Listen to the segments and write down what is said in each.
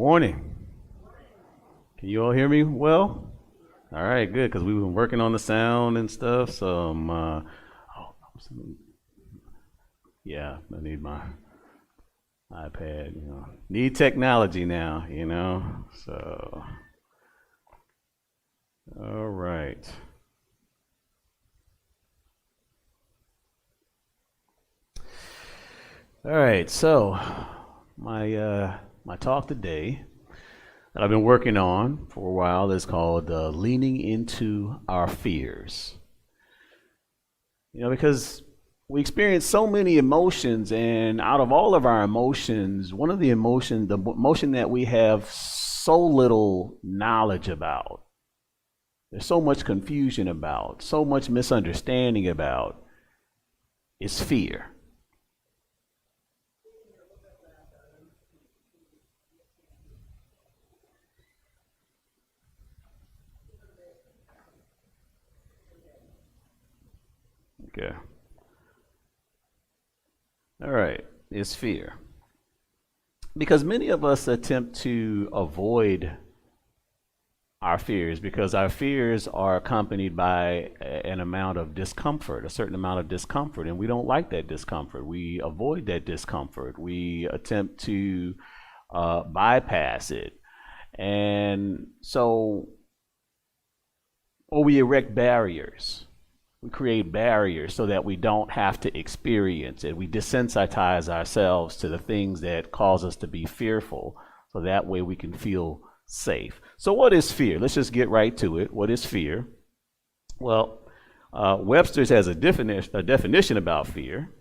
morning. Can you all hear me well? All right, good, because we've been working on the sound and stuff. Yeah, I need my iPad. Need technology now. So, all right. All right. So, my talk today that I've been working on for a while is called Leaning Into Our Fears. Because we experience so many emotions, and out of all of our emotions, one of the emotion that we have so little knowledge about, there's so much confusion about, so much misunderstanding about, is fear. Okay. All right. Is fear. Because many of us attempt to avoid our fears because our fears are accompanied by an amount of discomfort, a certain amount of discomfort, and we don't like that discomfort. We avoid that discomfort. We attempt to bypass it. And so, or we erect barriers. We create barriers so that we don't have to experience it. We desensitize ourselves to the things that cause us to be fearful, so that way we can feel safe. So what is fear? Let's just get right to it. What is fear? Well, Webster's has a definition about fear: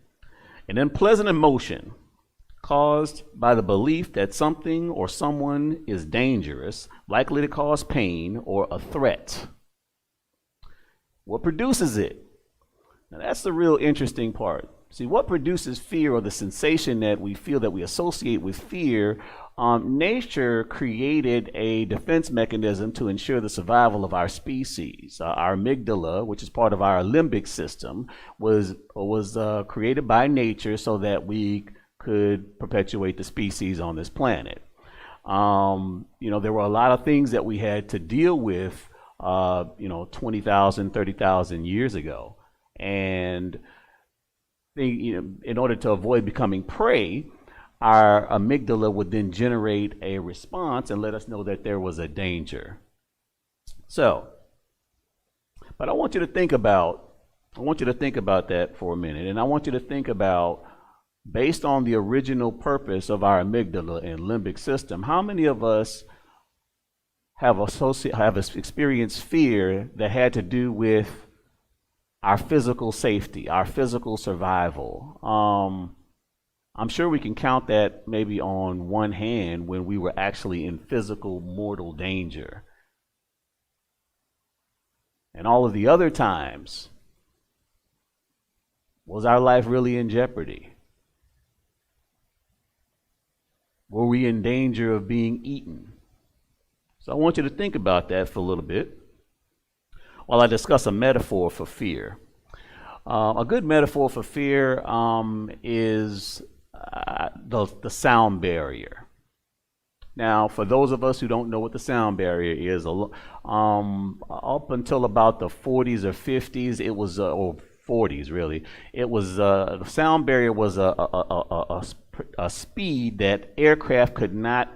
an unpleasant emotion caused by the belief that something or someone is dangerous, likely to cause pain, or a threat. What produces it? Now that's the real interesting part. See, what produces fear, or the sensation that we feel that we associate with fear? Nature created a defense mechanism to ensure the survival of our species. Our amygdala, which is part of our limbic system, was created by nature so that we could perpetuate the species on this planet. There were a lot of things that we had to deal with 20,000, 30,000 years ago. And in order to avoid becoming prey, our amygdala would then generate a response and let us know that there was a danger. So, but I want you to think about that for a minute. And I want you to think about, based on the original purpose of our amygdala and limbic system, how many of us have experienced fear that had to do with our physical safety, our physical survival? I'm sure we can count that maybe on one hand when we were actually in physical mortal danger. And all of the other times, was our life really in jeopardy? Were we in danger of being eaten? So I want you to think about that for a little bit while I discuss a metaphor for fear. A good metaphor for fear is the sound barrier. Now, for those of us who don't know what the sound barrier is, up until about the 40s or 50s, it was, or 40s really, it was, the sound barrier was a speed that aircraft could not,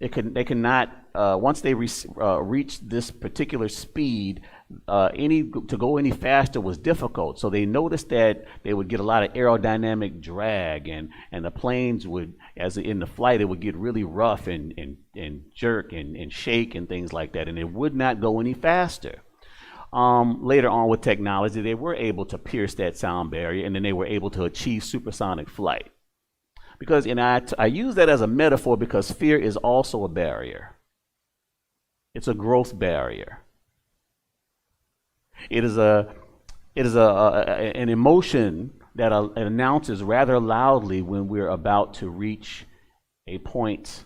they could not, once they reached this particular speed, to go any faster was difficult. So they noticed that they would get a lot of aerodynamic drag, and the planes would, as in the flight, it would get really rough and jerk and shake and things like that, and it would not go any faster. Later on with technology, they were able to pierce that sound barrier, and then they were able to achieve supersonic flight. Because, and I use that as a metaphor because fear is also a barrier. It's a growth barrier. It is an emotion that announces rather loudly when we're about to reach a point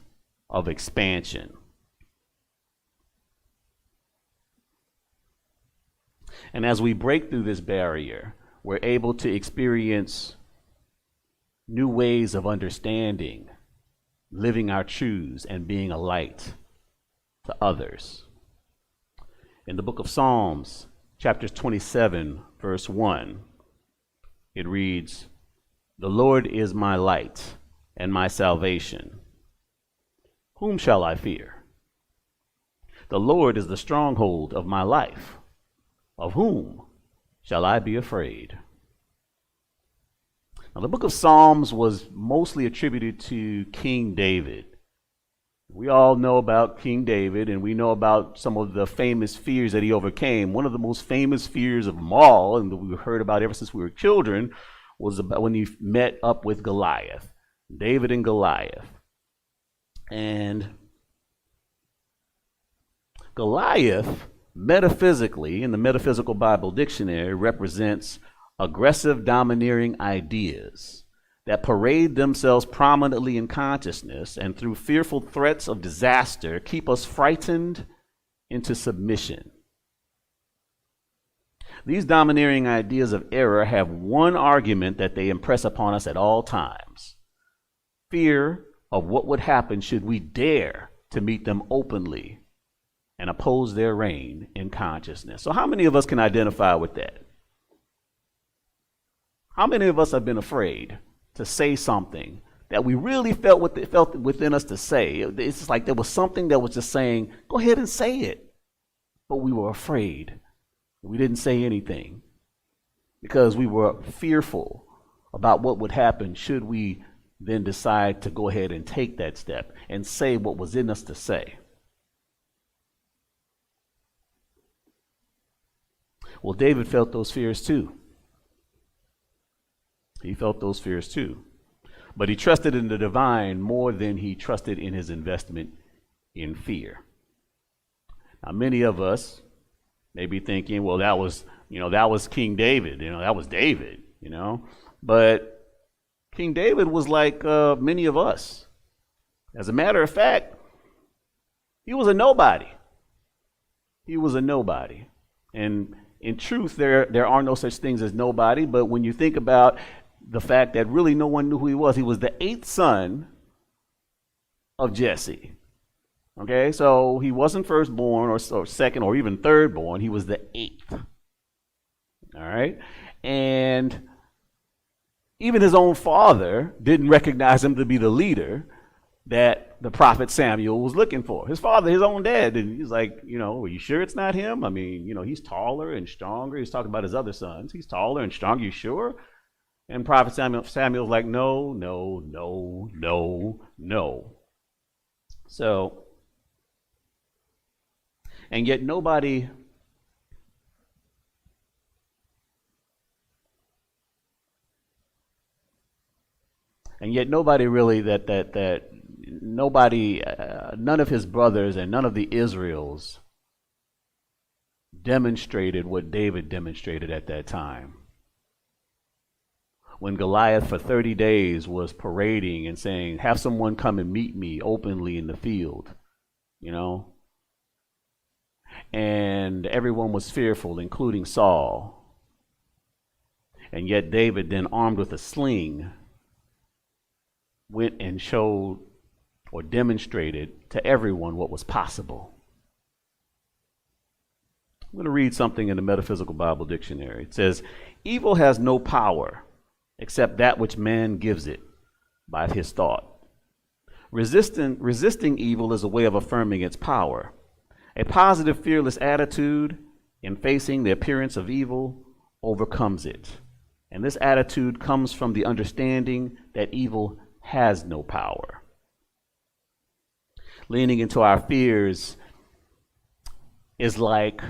of expansion. And as we break through this barrier, we're able to experience new ways of understanding, living our truths and being a light to others. In the book of Psalms, chapter 27, verse 1, it reads, "The Lord is my light and my salvation. Whom shall I fear? The Lord is the stronghold of my life. Of whom shall I be afraid?" Now, the book of Psalms was mostly attributed to King David. We all know about King David, and we know about some of the famous fears that he overcame. One of the most famous fears of them all, and that we've heard about ever since we were children, was about when he met up with Goliath, David and Goliath. And Goliath, metaphysically, in the Metaphysical Bible Dictionary, represents aggressive, domineering ideas that parade themselves prominently in consciousness and through fearful threats of disaster keep us frightened into submission. These domineering ideas of error have one argument that they impress upon us at all times: fear of what would happen should we dare to meet them openly and oppose their reign in consciousness. So how many of us can identify with that? How many of us have been afraid to say something that we really felt within us to say? It's just like there was something that was just saying, go ahead and say it. But we were afraid. We didn't say anything because we were fearful about what would happen should we then decide to go ahead and take that step and say what was in us to say. Well, David felt those fears too. He felt those fears too. But he trusted in the divine more than he trusted in his investment in fear. Now, many of us may be thinking, well, that was King David, that was David, But King David was like many of us. As a matter of fact, he was a nobody. He was a nobody. And in truth, there are no such things as nobody, but when you think about the fact that really no one knew who he was the eighth son of Jesse. Okay, so he wasn't firstborn or second or even thirdborn. He was the eighth. All right, and even his own father didn't recognize him to be the leader that the prophet Samuel was looking for. His father, his own dad, and he's like, are you sure it's not him? I mean, he's taller and stronger. He's talking about his other sons. He's taller and stronger. You sure? And prophet Samuel's like, no. So, and yet nobody really none of his brothers and none of the Israels demonstrated what David demonstrated at that time. When Goliath for 30 days was parading and saying, have someone come and meet me openly in the field, and everyone was fearful, including Saul. And yet David, then armed with a sling, went and showed or demonstrated to everyone what was possible. I'm going to read something in the Metaphysical Bible Dictionary. It says, evil has no power except that which man gives it by his thought. Resisting evil is a way of affirming its power. A positive, fearless attitude in facing the appearance of evil overcomes it. And this attitude comes from the understanding that evil has no power. Leaning into our fears is like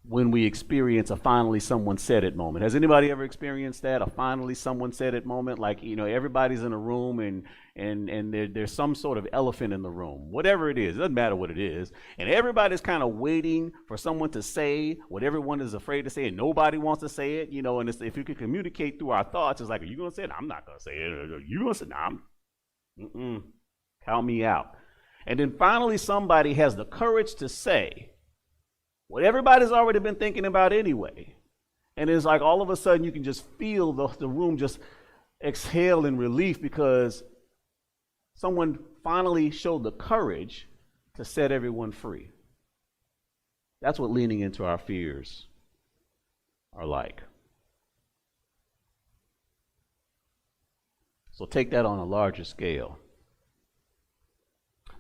when we experience a finally someone said it moment. Has anybody ever experienced that? A finally someone said it moment? Like, everybody's in a room and there's some sort of elephant in the room. Whatever it is, it doesn't matter what it is. And everybody's kind of waiting for someone to say what everyone is afraid to say, and nobody wants to say it, and if you can communicate through our thoughts, it's like, are you going to say it? I'm not going to say it. Are you going to say it? No, count me out. And then finally somebody has the courage to say what everybody's already been thinking about anyway. And it's like all of a sudden you can just feel the room just exhale in relief because someone finally showed the courage to set everyone free. That's what leaning into our fears are like. So take that on a larger scale.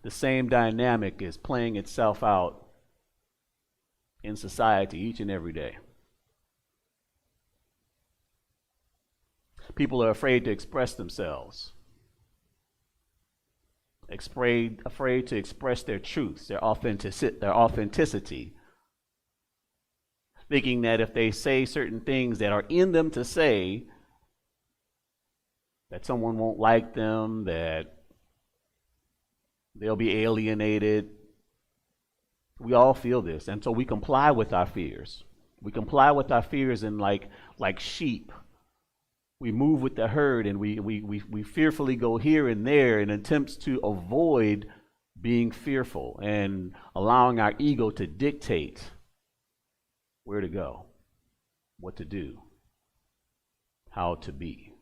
The same dynamic is playing itself out in society each and every day. People are afraid to express themselves, afraid to express their truths, their authenticity, thinking that if they say certain things that are in them to say, that someone won't like them, that they'll be alienated. We all feel this, and so we comply with our fears. We comply with our fears, and like sheep, we move with the herd, and we fearfully go here and there in attempts to avoid being fearful and allowing our ego to dictate where to go, what to do, how to be.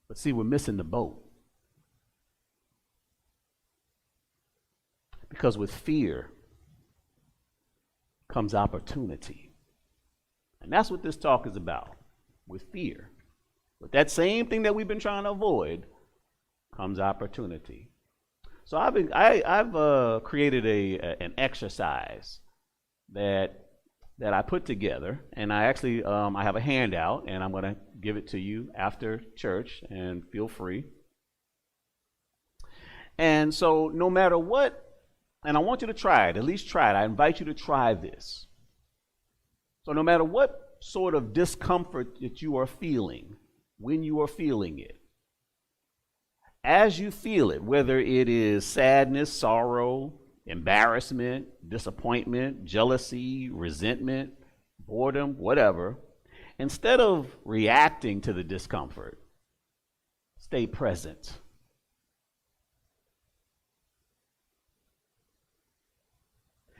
But see, we're missing the boat. Because with fear comes opportunity. And that's what this talk is about. With fear. With that same thing that we've been trying to avoid comes opportunity. So I've created an exercise that I put together, and I actually I have a handout, and I'm going to give it to you after church, and feel free. And so no matter what, and I want you to try it, at least try it. I invite you to try this. So no matter what sort of discomfort that you are feeling, when you are feeling it, as you feel it, whether it is sadness, sorrow, embarrassment, disappointment, jealousy, resentment, boredom, whatever, instead of reacting to the discomfort, stay present.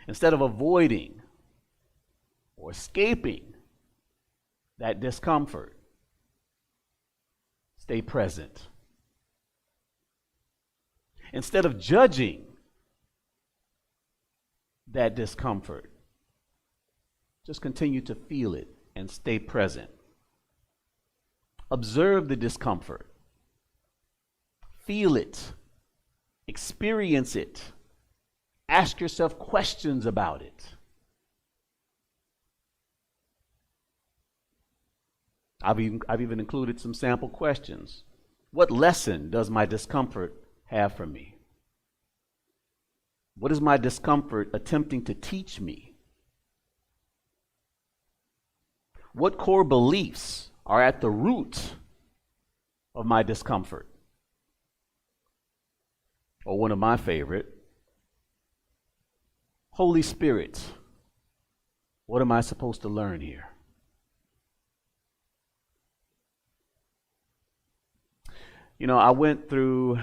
Instead of avoiding or escaping that discomfort, stay present. Instead of judging that discomfort, just continue to feel it and stay present. Observe the discomfort. Feel it. Experience it. Ask yourself questions about it. I've even included some sample questions. What lesson does my discomfort have for me? What is my discomfort attempting to teach me? What core beliefs are at the root of my discomfort? Or one of my favorite, Holy Spirit, what am I supposed to learn here? You know, I went through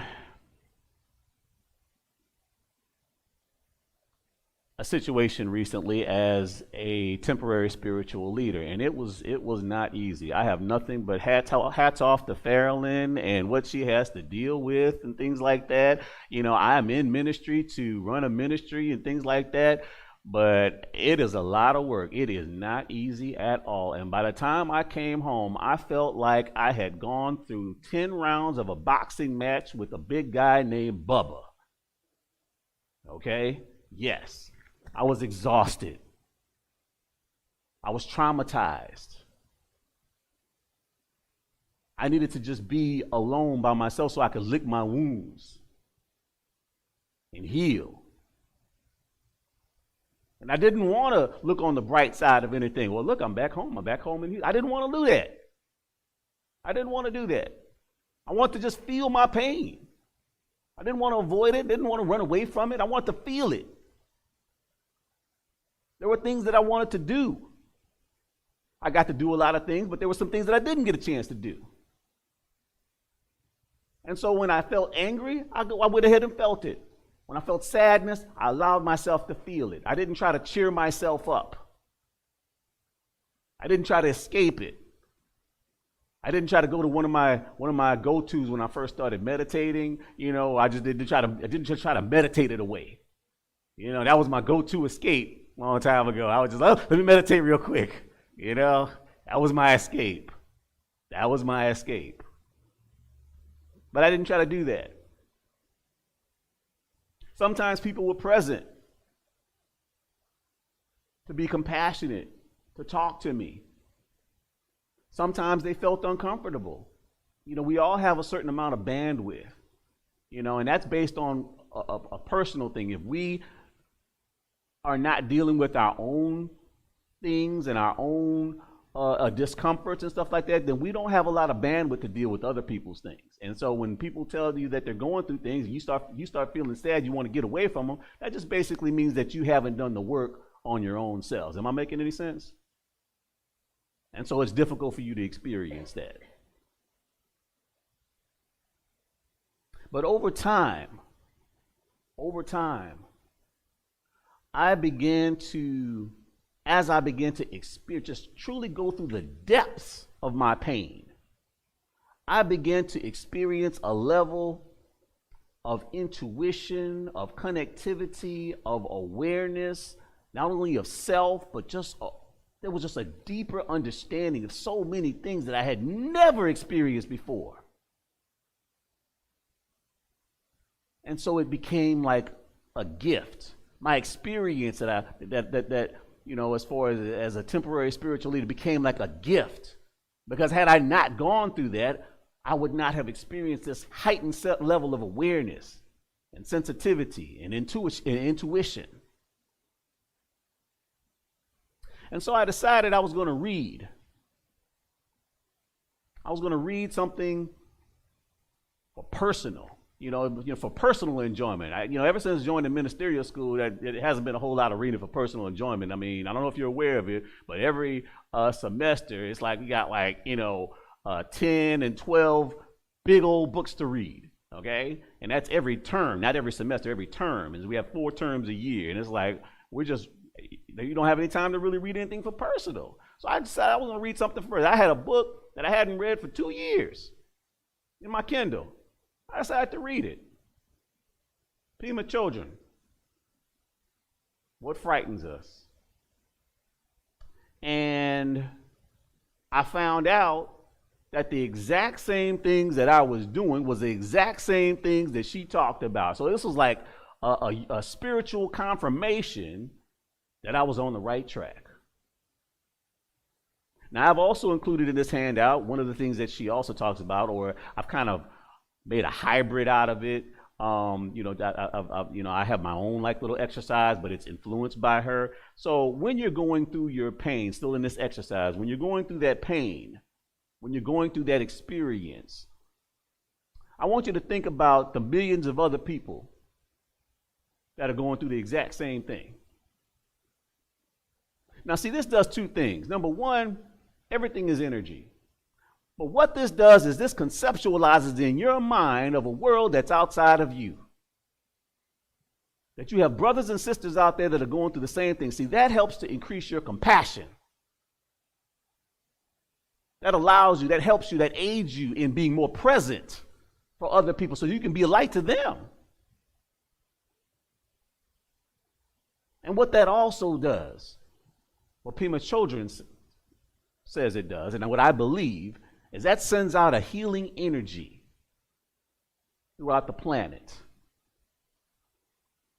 a situation recently as a temporary spiritual leader, and it was not easy. I have nothing but hats off to Farrellyn and what she has to deal with and things like that. You know, I am in ministry to run a ministry and things like that, but it is a lot of work. It is not easy at all. And by the time I came home, I felt like I had gone through 10 rounds of a boxing match with a big guy named Bubba. Okay? Yes. I was exhausted. I was traumatized. I needed to just be alone by myself so I could lick my wounds and heal. And I didn't want to look on the bright side of anything. Well, look, I'm back home. I'm back home. I didn't want to do that. I didn't want to do that. I wanted to just feel my pain. I didn't want to avoid it. Didn't want to run away from it. I wanted to feel it. There were things that I wanted to do. I got to do a lot of things, but there were some things that I didn't get a chance to do. And so when I felt angry, I went ahead and felt it. When I felt sadness, I allowed myself to feel it. I didn't try to cheer myself up. I didn't try to escape it. I didn't try to go to one of my go-tos when I first started meditating. I didn't just try to meditate it away. That was my go-to escape a long time ago. I was just, let me meditate real quick. That was my escape. That was my escape. But I didn't try to do that. Sometimes people were present to be compassionate, to talk to me. Sometimes they felt uncomfortable. We all have a certain amount of bandwidth, and that's based on a personal thing. If we are not dealing with our own things and our own discomforts and stuff like that, then we don't have a lot of bandwidth to deal with other people's things. And so when people tell you that they're going through things, and you start feeling sad, you want to get away from them, that just basically means that you haven't done the work on your own selves. Am I making any sense? And so it's difficult for you to experience that. But over time, as I began to experience, just truly go through the depths of my pain, I began to experience a level of intuition, of connectivity, of awareness, not only of self, but there was just a deeper understanding of so many things that I had never experienced before. And so it became like a gift. My experience that as far as a temporary spiritual leader became like a gift. Because had I not gone through that, I would not have experienced this heightened level of awareness and sensitivity and intuition. And so I decided I was going to read. I was going to read something for personal, for personal enjoyment. Ever since joining the ministerial school, that it hasn't been a whole lot of reading for personal enjoyment. I mean, I don't know if you're aware of it, but every semester, it's like we got 10 and 12 big old books to read. Okay, and that's every term, not every semester, every term. And we have 4 terms a year, and it's like you don't have any time to really read anything for personal. So I decided I was going to read something first. I had a book that I hadn't read for 2 years in my Kindle. I decided to read it. Pima Children. What frightens us? And I found out that the exact same things that I was doing was the exact same things that she talked about. So this was like a spiritual confirmation that I was on the right track. Now, I've also included in this handout one of the things that she also talks about, or I've kind of made a hybrid out of it. I have my own little exercise, but it's influenced by her. So when you're going through your pain, still in this exercise, when you're going through that pain, when you're going through that experience, I want you to think about the millions of other people that are going through the exact same thing. Now, see, this does 2 things. Number one, everything is energy. But what this does is this conceptualizes in your mind of a world that's outside of you. That you have brothers and sisters out there that are going through the same thing. See, that helps to increase your compassion. That allows you, that helps you, that aids you in being more present for other people so you can be a light to them. And what that also does, what Pima Children says it does, and what I believe, is that sends out a healing energy throughout the planet.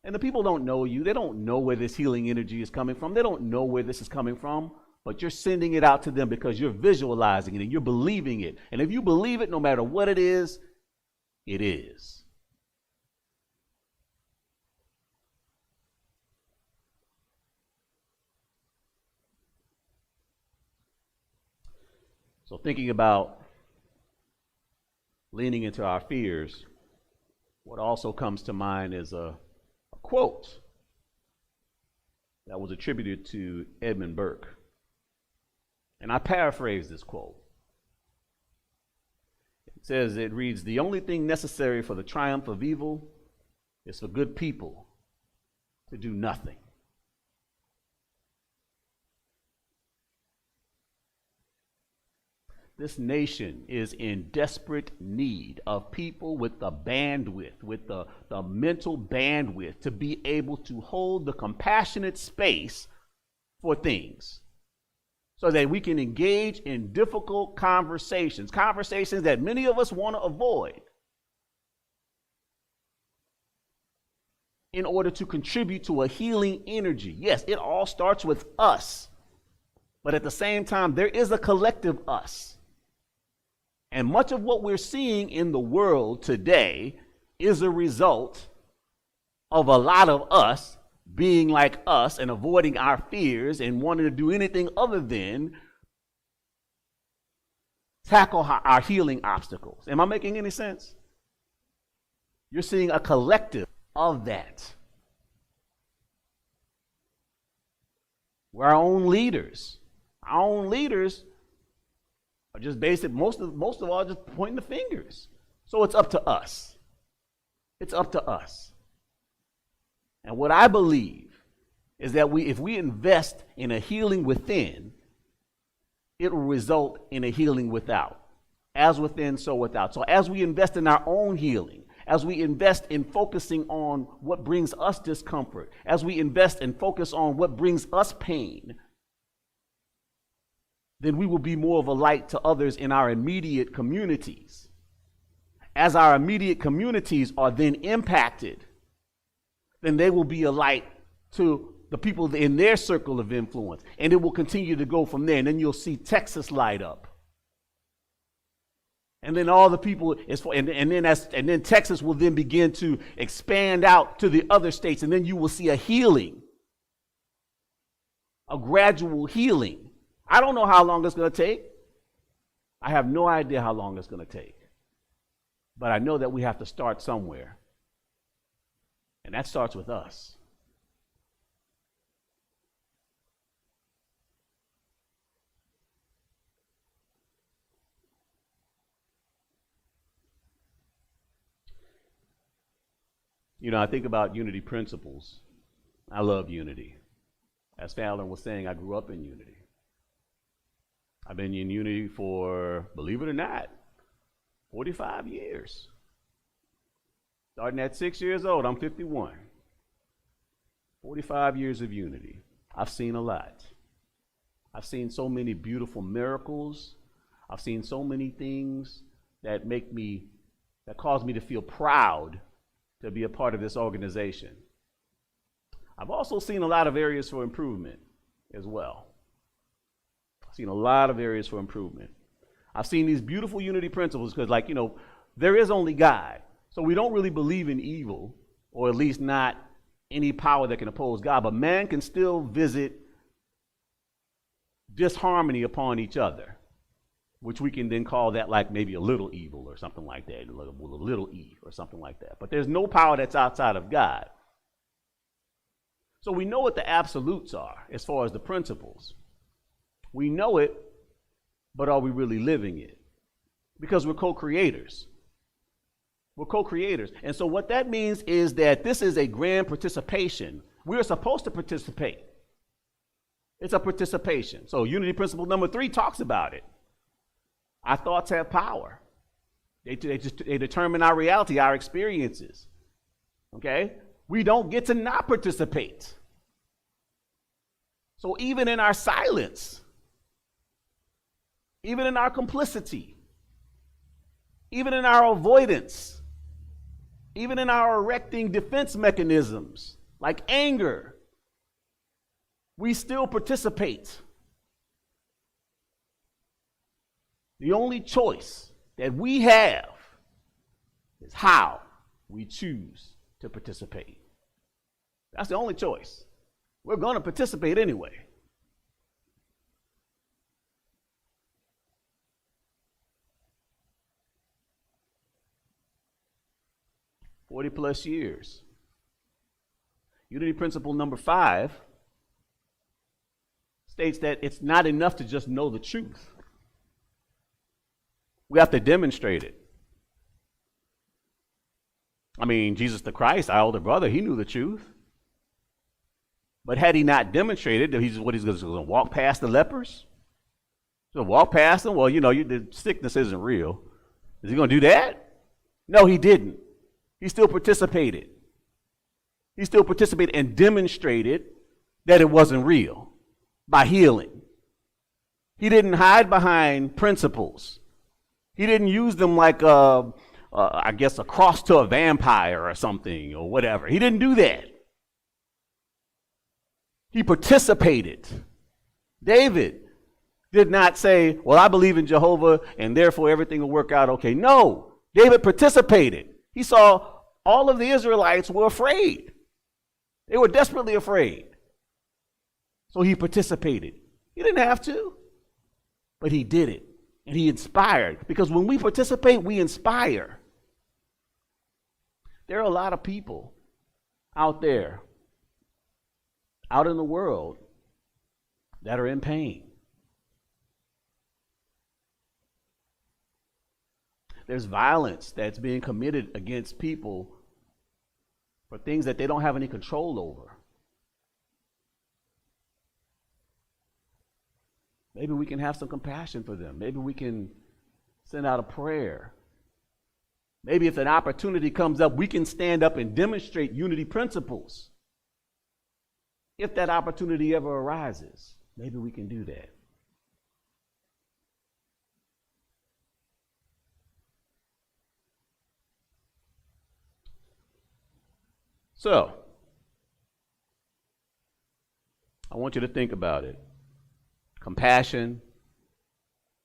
And the people don't know you. They don't know where this healing energy is coming from. They don't know where this is coming from, but you're sending it out to them because you're visualizing it and you're believing it. And if you believe it, no matter what it is, it is. So thinking about leaning into our fears, what also comes to mind is a quote that was attributed to Edmund Burke. And I paraphrase this quote. It reads, "The only thing necessary for the triumph of evil is for good people to do nothing." This nation is in desperate need of people with the bandwidth, with the mental bandwidth to be able to hold the compassionate space for things so that we can engage in difficult conversations, conversations that many of us want to avoid, in order to contribute to a healing energy. Yes, it all starts with us, but at the same time, there is a collective us. And much of what we're seeing in the world today is a result of a lot of us being like us and avoiding our fears and wanting to do anything other than tackle our healing obstacles. Am I making any sense? You're seeing a collective of that. We're our own leaders. Our own leaders are just basic, most of all, just pointing the fingers. So it's up to us. It's up to us. And what I believe is that if we invest in a healing within, it will result in a healing without. As within, so without. So as we invest in our own healing, as we invest in focusing on what brings us discomfort, as we invest and focus on what brings us pain, then we will be more of a light to others in our immediate communities. As our immediate communities are then impacted, then they will be a light to the people in their circle of influence. And it will continue to go from there. And then you'll see Texas light up. And then all the people, and then Texas will then begin to expand out to the other states. And then you will see a healing, a gradual healing. I don't know how long it's going to take. I have no idea how long it's going to take. But I know that we have to start somewhere. And that starts with us. You know, I think about unity principles. I love unity. As Fallon was saying, I grew up in unity. I've been in unity for, believe it or not, 45 years. Starting at 6 years old, I'm 51. 45 years of unity. I've seen a lot. I've seen so many beautiful miracles. I've seen so many things that cause me to feel proud to be a part of this organization. I've also seen a lot of areas for improvement as well. I've seen a lot of areas for improvement. I've seen these beautiful unity principles because, there is only God. So we don't really believe in evil, or at least not any power that can oppose God. But man can still visit disharmony upon each other, which we can then call that like maybe a little evil or something like that, a little Eve or something like that. But there's no power that's outside of God. So we know what the absolutes are as far as the principles. We know it, but are we really living it? Because we're co-creators. We're co-creators. And so what that means is that this is a grand participation. We're supposed to participate. It's a participation. So unity principle number 3 talks about it. Our thoughts have power. They determine our reality, our experiences. Okay? We don't get to not participate. So even in our silence, even in our complicity, even in our avoidance, even in our erecting defense mechanisms like anger, we still participate. The only choice that we have is how we choose to participate. That's the only choice. We're going to participate anyway. +40 years. Unity principle number 5 states that it's not enough to just know the truth. We have to demonstrate it. I mean, Jesus the Christ, our older brother, he knew the truth. But had he not demonstrated that he's going to walk past the lepers? So walk past him. Well, the sickness isn't real. Is he going to do that? No, he didn't. He still participated. He still participated and demonstrated that it wasn't real by healing. He didn't hide behind principles. He didn't use them like, I guess, a cross to a vampire or something or whatever. He didn't do that. He participated. David did not say, well, I believe in Jehovah and therefore everything will work out okay. No, David participated. He saw all of the Israelites were afraid. They were desperately afraid. So he participated. He didn't have to, but he did it. And he inspired. Because when we participate, we inspire. There are a lot of people out there, out in the world, that are in pain. There's violence that's being committed against people for things that they don't have any control over. Maybe we can have some compassion for them. Maybe we can send out a prayer. Maybe if an opportunity comes up, we can stand up and demonstrate unity principles. If that opportunity ever arises, maybe we can do that. So, I want you to think about it. Compassion,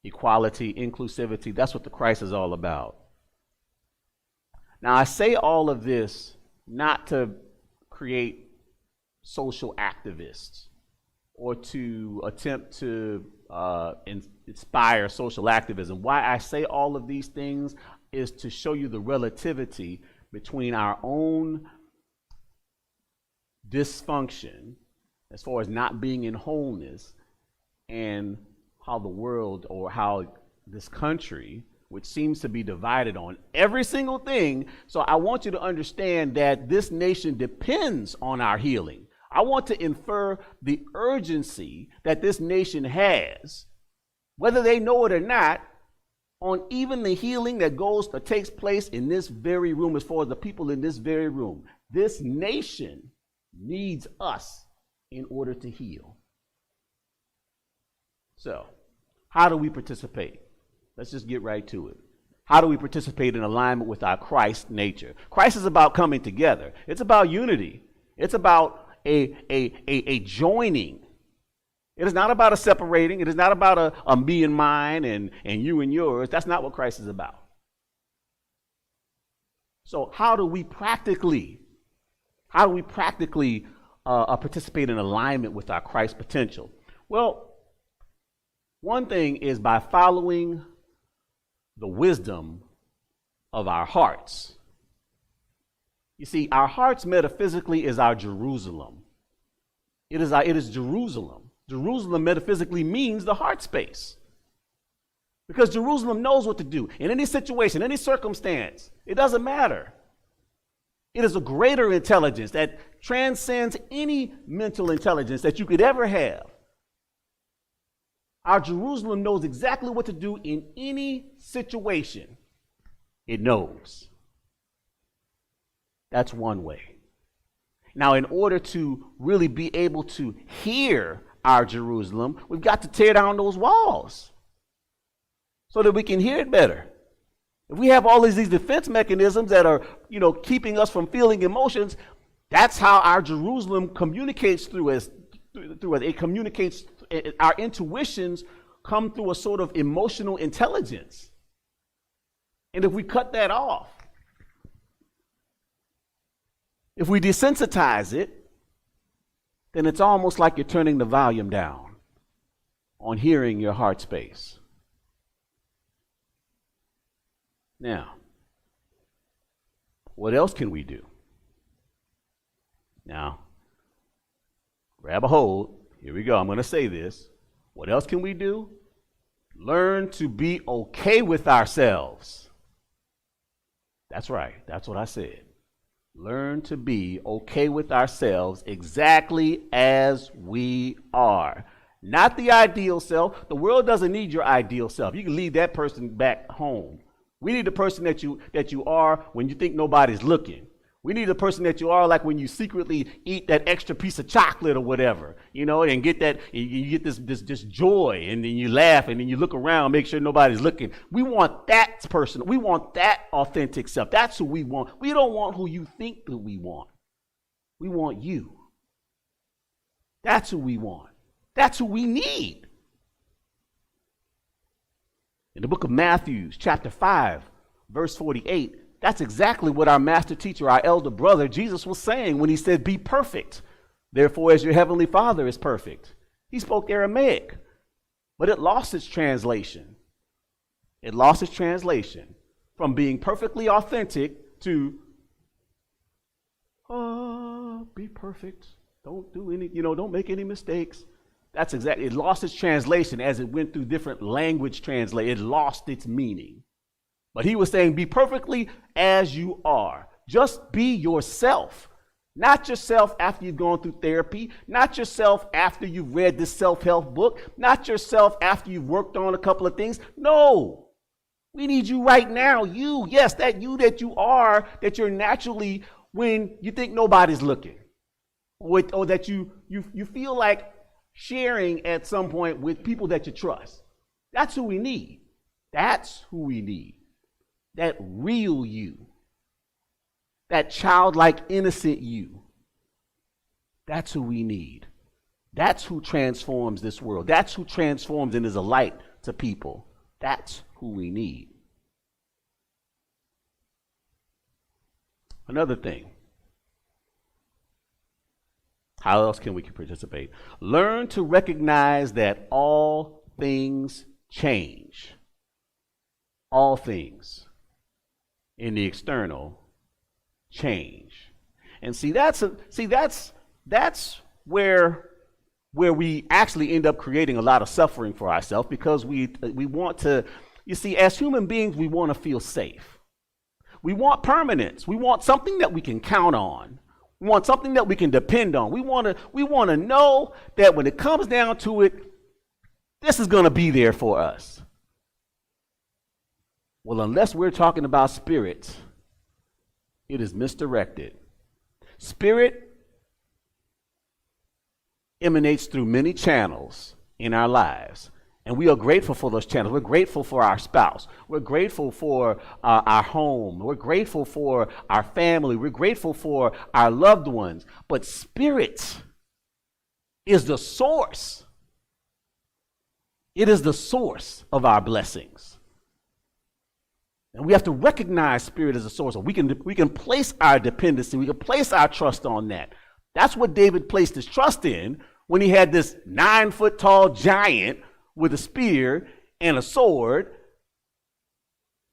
equality, inclusivity, that's what the Christ is all about. Now, I say all of this not to create social activists or to attempt to inspire social activism. Why I say all of these things is to show you the relativity between our own dysfunction, as far as not being in wholeness, and how the world, or how this country, which seems to be divided on every single thing. So I want you to understand that this nation depends on our healing. I want to infer the urgency that this nation has, whether they know it or not, on even the healing that takes place in this very room. As far as the people in this very room, this nation needs us in order to heal. So, how do we participate? Let's just get right to it. How do we participate in alignment with our Christ nature? Christ is about coming together. It's about unity. It's about a joining. It is not about a separating. It is not about a me and mine and you and yours. That's not what Christ is about. So how do we practically participate in alignment with our Christ potential? Well, one thing is by following the wisdom of our hearts. You see, our hearts metaphysically is our Jerusalem. It is Jerusalem. Jerusalem metaphysically means the heart space. Because Jerusalem knows what to do in any situation, any circumstance. It doesn't matter. It is a greater intelligence that transcends any mental intelligence that you could ever have. Our Jerusalem knows exactly what to do in any situation. It knows. That's one way. Now, in order to really be able to hear our Jerusalem, we've got to tear down those walls so that we can hear it better. If we have all these defense mechanisms that are, keeping us from feeling emotions, that's how our Jerusalem communicates through us. It communicates. Our intuitions come through a sort of emotional intelligence. And if we cut that off, if we desensitize it, then it's almost like you're turning the volume down on hearing your heart space. Now, what else can we do? Now, grab a hold. Here we go. I'm going to say this. What else can we do? Learn to be okay with ourselves. That's right. That's what I said. Learn to be okay with ourselves exactly as we are. Not the ideal self. The world doesn't need your ideal self. You can leave that person back home. We need the person that you are when you think nobody's looking. We need the person that you are like when you secretly eat that extra piece of chocolate or whatever, and get that, you get this joy, and then you laugh, and then you look around, make sure nobody's looking. We want that person. We want that authentic self. That's who we want. We don't want who you think that we want. We want you. That's who we want. That's who we need. In the book of Matthew, chapter 5, verse 48, that's exactly what our master teacher, our elder brother, Jesus was saying when he said, be perfect. Therefore, as your heavenly Father is perfect. He spoke Aramaic, but it lost its translation. It lost its translation from being perfectly authentic to, be perfect. Don't do any, don't make any mistakes. That's exactly, it lost its translation as it went through different language translation. It lost its meaning. But he was saying, be perfectly as you are. Just be yourself. Not yourself after you've gone through therapy. Not yourself after you've read this self-help book. Not yourself after you've worked on a couple of things. No. We need you right now. You, yes, that you that you are, that you're naturally when you think nobody's looking. Or that you feel like sharing at some point with people that you trust. That's who we need. That's who we need. That real you. That childlike, innocent you. That's who we need. That's who transforms this world. That's who transforms and is a light to people. That's who we need. Another thing. How else can we participate? Learn to recognize that all things change. All things in the external change. And that's where we actually end up creating a lot of suffering for ourselves, because we want to, as human beings, we want to feel safe. We want permanence. We want something that we can count on. We want something that we can depend on. We want to know that when it comes down to it, this is going to be there for us. Well, unless we're talking about spirit, it is misdirected. Spirit emanates through many channels in our lives. And we are grateful for those channels. We're grateful for our spouse. We're grateful for our home. We're grateful for our family. We're grateful for our loved ones. But spirit is the source. It is the source of our blessings. And we have to recognize spirit as a source. We can place our dependency. We can place our trust on that. That's what David placed his trust in when he had this 9-foot-tall giant with a spear and a sword,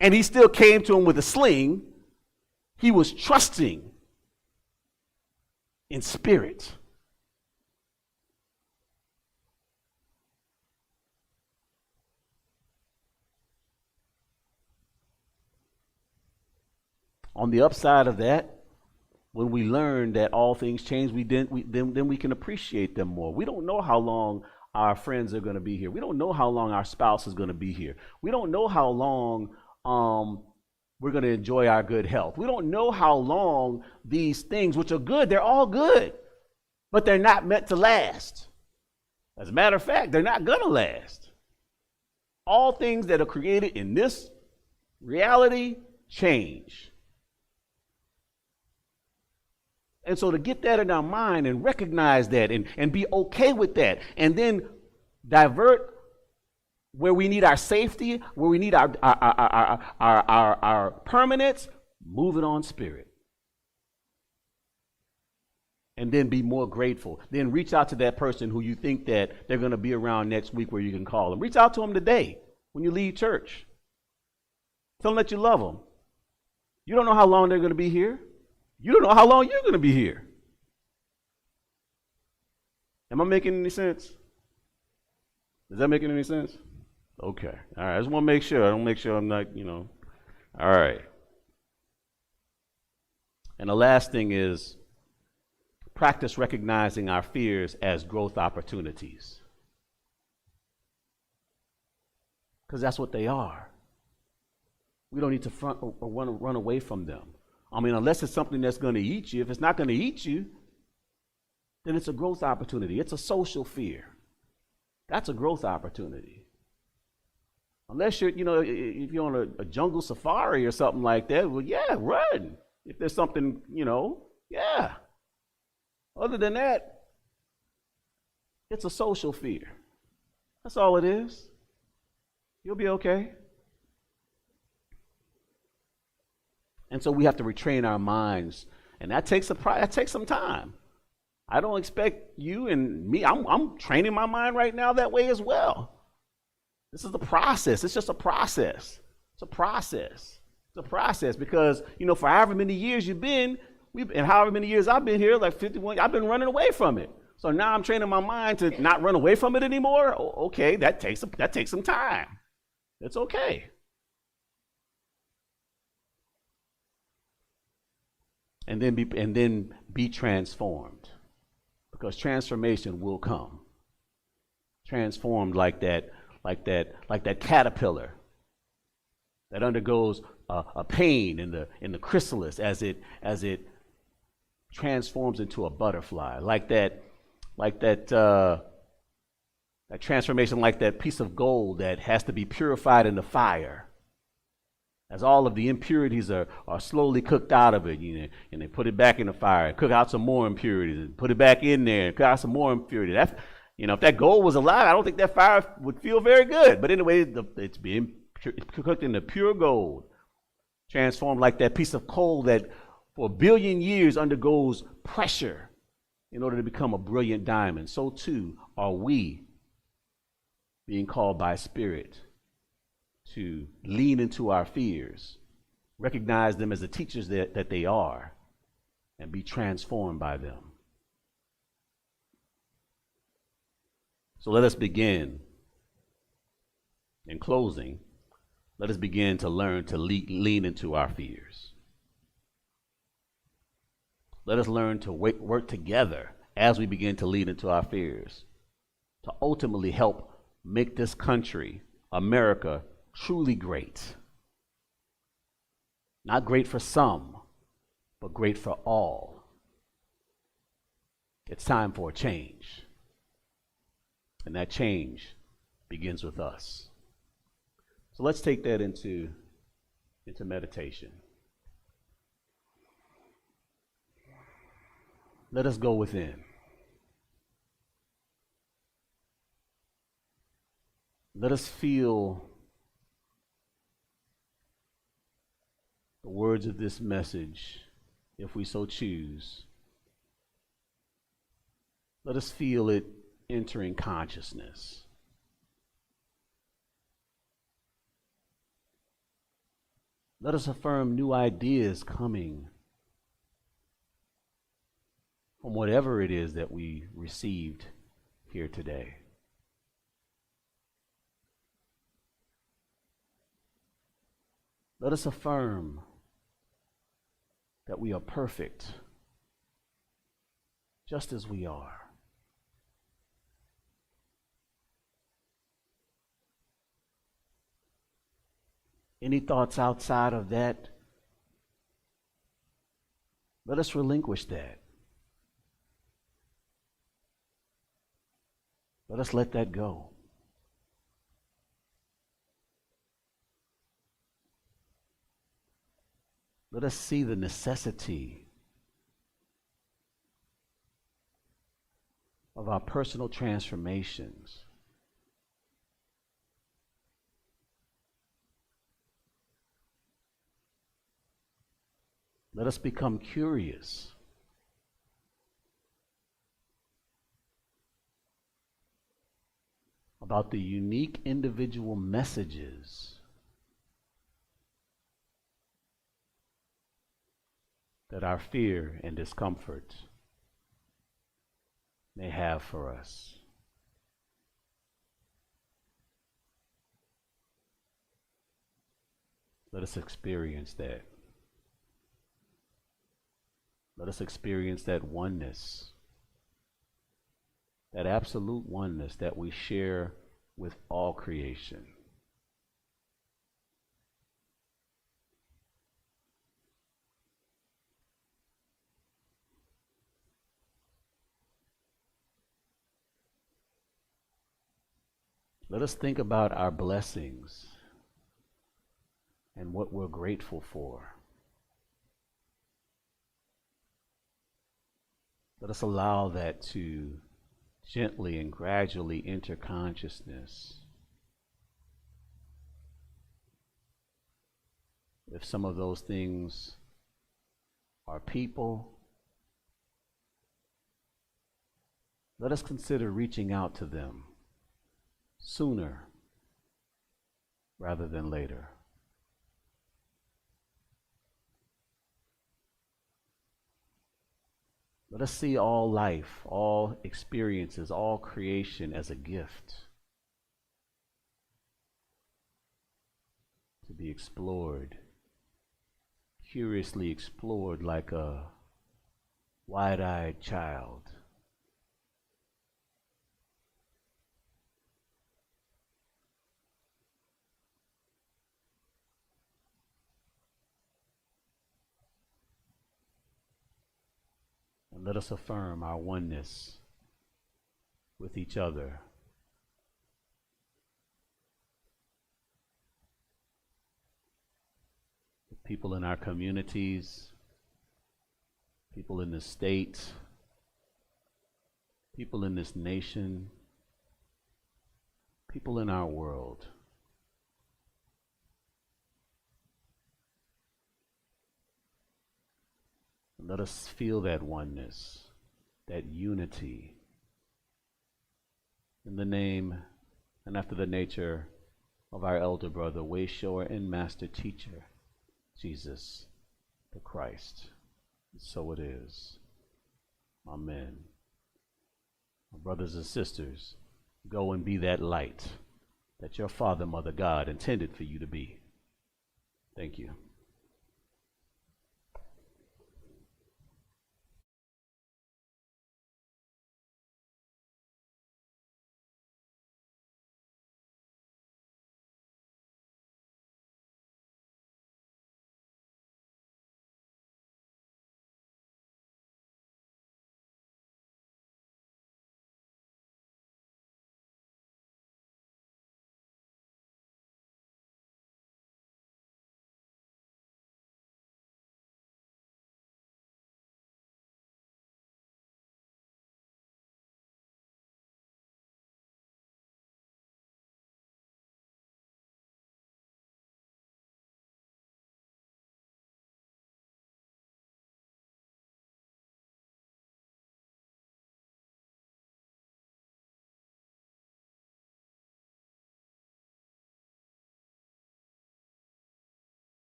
and he still came to him with a sling. He was trusting in spirit. On the upside of that, when we learn that all things change, then we can appreciate them more. We don't know how long our friends are going to be here. We don't know how long our spouse is going to be here. We don't know how long we're going to enjoy our good health. We don't know how long these things, which are good, they're all good, but they're not meant to last. As a matter of fact, they're not going to last. All things that are created in this reality change. And so to get that in our mind and recognize that and be okay with that, and then divert where we need our safety, where we need our permanence, move it on spirit. And then be more grateful. Then reach out to that person who you think that they're going to be around next week where you can call them. Reach out to them today when you leave church. Tell them that you love them. You don't know how long they're going to be here. You don't know how long you're going to be here. Am I making any sense? Is that making any sense? Okay. All right. I just want to make sure. I don't make sure I'm not, All right. And the last thing is practice recognizing our fears as growth opportunities. because that's what they are. We don't need to front or run away from them. I mean, unless it's something that's going to eat you. If it's not going to eat you, then it's a growth opportunity. It's a social fear. That's a growth opportunity. Unless you're, if you're on a jungle safari or something like that, well, yeah, run. If there's something, yeah. Other than that, it's a social fear. That's all it is. You'll be okay. And so we have to retrain our minds, and that takes some time. I don't expect you and me. I'm training my mind right now that way as well. This is a process. It's just a process. It's a process. It's a process because for however many years you've been, and however many years I've been here, like 51, I've been running away from it. So now I'm training my mind to not run away from it anymore. Okay, that takes some time. It's okay. And then be transformed, because transformation will come. Transformed like that caterpillar that undergoes a pain in the chrysalis as it transforms into a butterfly. Like that transformation, like that piece of gold that has to be purified in the fire. As all of the impurities are slowly cooked out of it, and they put it back in the fire, and cook out some more impurities, and put it back in there, and cook out some more impurities. If that gold was alive, I don't think that fire would feel very good. But anyway, it's being cooked into pure gold, transformed like that piece of coal that for 1 billion years undergoes pressure in order to become a brilliant diamond. So too are we being called by Spirit to lean into our fears, recognize them as the teachers that they are, and be transformed by them. So let us begin. In closing, let us begin to learn to lean into our fears. Let us learn to work together as we begin to lean into our fears, to ultimately help make this country, America, truly great. Not great for some, but great for all. It's time for a change. And that change begins with us. So let's take that into meditation. Let us go within. Let us feel the words of this message, if we so choose. Let us feel it entering consciousness. Let us affirm new ideas coming from whatever it is that we received here today. Let us affirm that we are perfect, just as we are. Any thoughts outside of that, let us relinquish that. Let us let that go. Let us see the necessity of our personal transformations. Let us become curious about the unique individual messages that our fear and discomfort may have for us. Let us experience that. Let us experience that oneness, that absolute oneness that we share with all creation. Let us think about our blessings and what we're grateful for. Let us allow that to gently and gradually enter consciousness. If some of those things are people, let us consider reaching out to them sooner rather than later. Let us see all life, all experiences, all creation as a gift to be explored, curiously explored like a wide-eyed child. And let us affirm our oneness with each other. With people in our communities, people in the state, people in this nation, people in our world. Let us feel that oneness, that unity, in the name and after the nature of our elder brother, wayshower and master teacher, Jesus the Christ. And so it is. Amen. My brothers and sisters, go and be that light that your Father, Mother, God intended for you to be. Thank you.